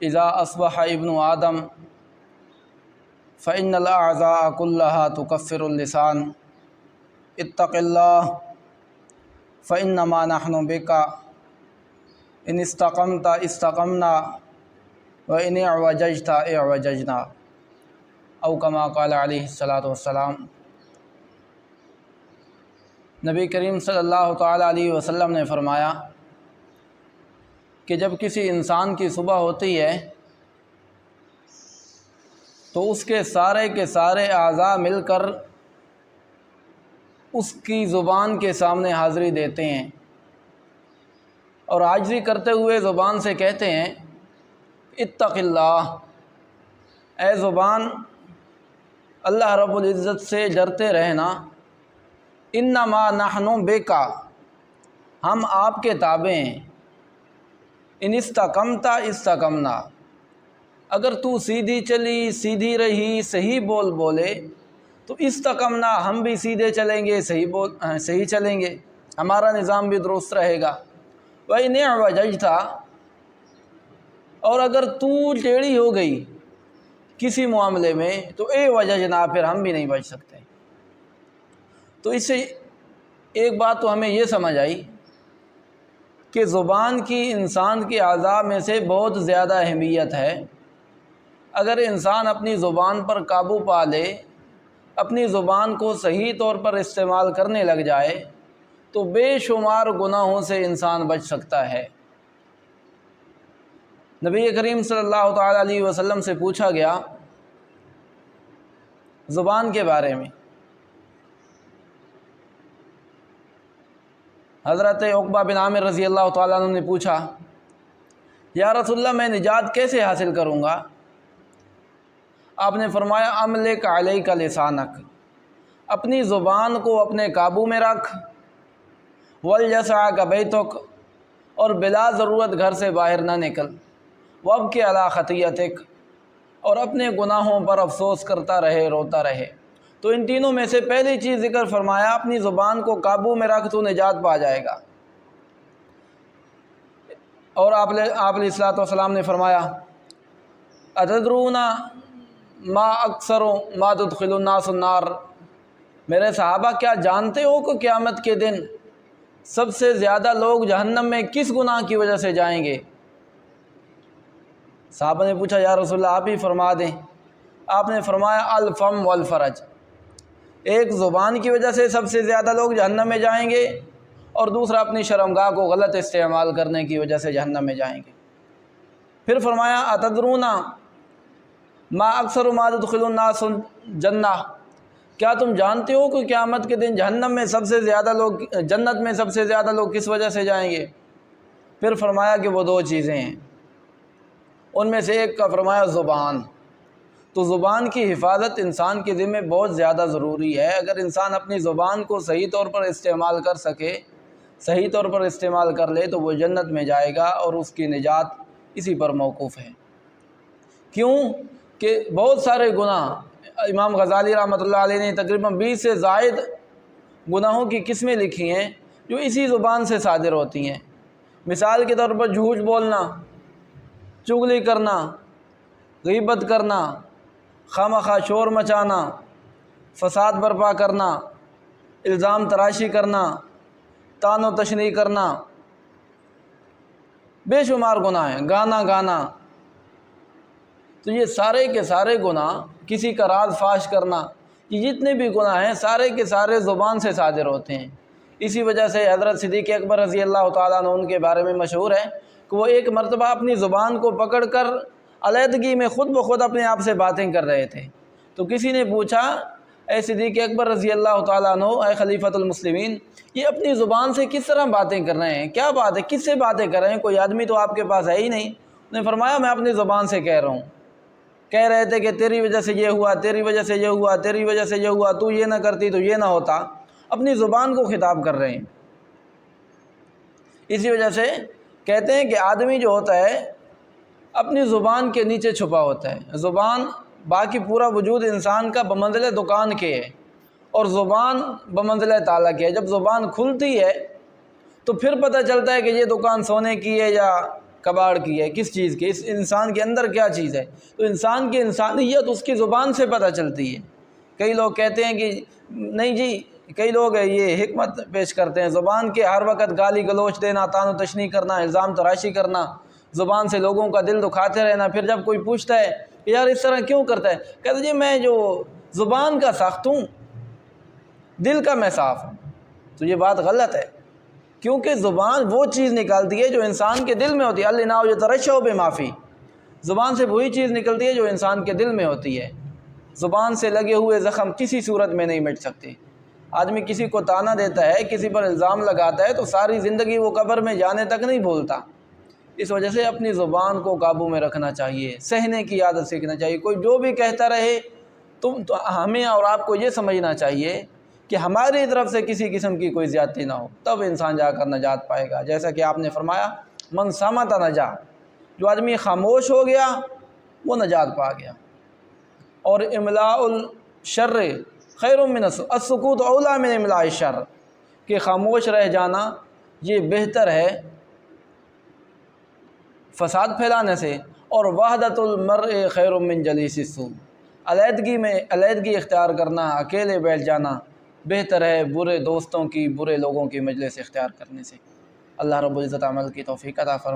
اذا اصبح ابن آدم فإن الأعضاء كلها تكفر اللسان اتق اللہ فإنما نحن بک ان استقمت استقمنا وإن اعوججت اعوججنا او کما قال علیہ الصلاۃ والسلام۔ نبی کریم صلی اللہ تعالیٰ علیہ وسلم نے فرمایا کہ جب کسی انسان کی صبح ہوتی ہے تو اس کے سارے اعضاء مل کر اس کی زبان کے سامنے حاضری دیتے ہیں اور عاجزی کرتے ہوئے زبان سے کہتے ہیں اتق اللہ، اے زبان اللہ رب العزت سے ڈرتے رہنا، انما نحن بک، ہم آپ کے تابع ہیں، ان استقمت استقمنا، اگر تو سیدھی چلی سیدھی رہی صحیح بول بولے تو استقمنا، ہم بھی سیدھے چلیں گے، صحیح چلیں گے، ہمارا نظام بھی درست رہے گا۔ وَإِنِ اعْوَجَجْتَ، اور اگر تو ٹیڑھی ہو گئی کسی معاملے میں تو اعوججنا، پھر ہم بھی نہیں بچ سکتے۔ تو اس سے ایک بات تو ہمیں یہ سمجھ آئی کہ زبان کی انسان کے اعضاء میں سے بہت زیادہ اہمیت ہے۔ اگر انسان اپنی زبان پر قابو پا لے، اپنی زبان کو صحیح طور پر استعمال کرنے لگ جائے تو بے شمار گناہوں سے انسان بچ سکتا ہے۔ نبی کریم صلی اللہ تعالیٰ علیہ وسلم سے پوچھا گیا زبان کے بارے میں۔ حضرت عقبہ بن عامر رضی اللہ تعالیٰ عنہ نے پوچھا یا رسول اللہ میں نجات کیسے حاصل کروں گا؟ آپ نے فرمایا املک علیک لسانک، اپنی زبان کو اپنے قابو میں رکھ، ولیسعک بیتک، اور بلا ضرورت گھر سے باہر نہ نکل، وابکی علی خطیئتک، اور اپنے گناہوں پر افسوس کرتا رہے، روتا رہے۔ تو ان تینوں میں سے پہلی چیز ذکر فرمایا اپنی زبان کو قابو میں رکھ تو نجات پا جائے گا۔ اور آپ علیہ الصلوۃ والسلام نے فرمایا اتدرون ما اکثر ما تدخل الناس النار، میرے صحابہ کیا جانتے ہو کہ قیامت کے دن سب سے زیادہ لوگ جہنم میں کس گناہ کی وجہ سے جائیں گے؟ صحابہ نے پوچھا یا رسول اللہ آپ ہی فرما دیں۔ آپ نے فرمایا الفم والفرج، ایک زبان کی وجہ سے سب سے زیادہ لوگ جہنم میں جائیں گے، اور دوسرا اپنی شرمگاہ کو غلط استعمال کرنے کی وجہ سے جہنم میں جائیں گے۔ پھر فرمایا اتدرون ما اکثر ما تدخل الناس جنہ، کیا تم جانتے ہو کہ قیامت کے دن جہنم میں سب سے زیادہ لوگ، جنت میں سب سے زیادہ لوگ کس وجہ سے جائیں گے؟ پھر فرمایا کہ وہ دو چیزیں ہیں، ان میں سے ایک کا فرمایا زبان۔ تو زبان کی حفاظت انسان کے ذمہ بہت زیادہ ضروری ہے۔ اگر انسان اپنی زبان کو صحیح طور پر استعمال کر سکے، صحیح طور پر استعمال کر لے تو وہ جنت میں جائے گا، اور اس کی نجات اسی پر موقوف ہے۔ کیوں کہ بہت سارے گناہ، امام غزالی رحمۃ اللہ علیہ نے تقریباً 20 سے زائد گناہوں کی قسمیں لکھی ہیں جو اسی زبان سے صادر ہوتی ہیں۔ مثال کے طور پر جھوٹ بولنا، چغلی کرنا، غیبت کرنا، خواہ شور مچانا، فساد برپا کرنا، الزام تراشی کرنا، طعن و تشنیع کرنا، بے شمار گناہ ہیں، گانا گانا۔ تو یہ سارے کے سارے گناہ، کسی کا راز فاش کرنا، یہ جتنے بھی گناہ ہیں سارے کے سارے زبان سے صادر ہوتے ہیں۔ اسی وجہ سے حضرت صدیق اکبر رضی اللہ تعالیٰ عنہ ان کے بارے میں مشہور ہے کہ وہ ایک مرتبہ اپنی زبان کو پکڑ کر علیحدگی میں خود بخود اپنے آپ سے باتیں کر رہے تھے۔ تو کسی نے پوچھا اے صدیق اکبر رضی اللہ تعالیٰ عنہ، اے خلیفۃ المسلمین، یہ اپنی زبان سے کس طرح باتیں کر رہے ہیں؟ کیا بات ہے، کس سے باتیں کر رہے ہیں؟ کوئی آدمی تو آپ کے پاس ہے ہی نہیں۔ انہوں نے فرمایا میں اپنی زبان سے کہہ رہا ہوں۔ کہہ رہے تھے کہ تیری وجہ سے یہ ہوا، تیری وجہ سے یہ ہوا، تیری وجہ سے یہ ہوا، تو یہ نہ کرتی تو یہ نہ ہوتا۔ اپنی زبان کو خطاب کر رہے ہیں۔ اسی وجہ سے کہتے ہیں کہ آدمی جو ہوتا ہے اپنی زبان کے نیچے چھپا ہوتا ہے۔ زبان، باقی پورا وجود انسان کا بمنزلہ دکان کے ہے، اور زبان بمنزلہ تالا کے ہے۔ جب زبان کھلتی ہے تو پھر پتہ چلتا ہے کہ یہ دکان سونے کی ہے یا کباڑ کی ہے، کس چیز کی، اس انسان کے اندر کیا چیز ہے؟ تو انسان کی انسانیت اس کی زبان سے پتہ چلتی ہے۔ کئی لوگ کہتے ہیں کہ نہیں جی، کئی لوگ یہ حکمت پیش کرتے ہیں، زبان کے ہر وقت گالی گلوچ دینا، طعن و تشنیع کرنا، الزام تراشی کرنا، زبان سے لوگوں کا دل دکھاتے رہنا، پھر جب کوئی پوچھتا ہے کہ یار اس طرح کیوں کرتا ہے، کہتے جی میں جو زبان کا سخت ہوں، دل کا میں صاف ہوں۔ تو یہ بات غلط ہے، کیونکہ زبان وہ چیز نکالتی ہے جو انسان کے دل میں ہوتی ہے۔ الاناء یترشح بما فیہ، زبان سے وہی چیز نکلتی ہے جو انسان کے دل میں ہوتی ہے۔ زبان سے لگے ہوئے زخم کسی صورت میں نہیں مٹ سکتے۔ آدمی کسی کو طعنہ دیتا ہے، کسی پر الزام لگاتا ہے تو ساری زندگی وہ قبر میں جانے تک نہیں بھولتا۔ اس وجہ سے اپنی زبان کو قابو میں رکھنا چاہیے، سہنے کی عادت سیکھنا چاہیے۔ کوئی جو بھی کہتا رہے تو ہمیں اور آپ کو یہ سمجھنا چاہیے کہ ہماری طرف سے کسی قسم کی کوئی زیادتی نہ ہو، تب انسان جا کر نجات پائے گا۔ جیسا کہ آپ نے فرمایا من صمت نجا، جو آدمی خاموش ہو گیا وہ نجات پا گیا۔ اور املاء الشر خیر من السکوت اولی من املاء الشر، کہ خاموش رہ جانا یہ بہتر ہے فساد پھیلانے سے، اور وحدت المرء خیر من جلیس السوء، علیحدگی اختیار کرنا، اکیلے بیٹھ جانا بہتر ہے برے دوستوں کی، برے لوگوں کی مجلس اختیار کرنے سے۔ اللہ رب العزت عمل کی توفیق عطا فرمائے۔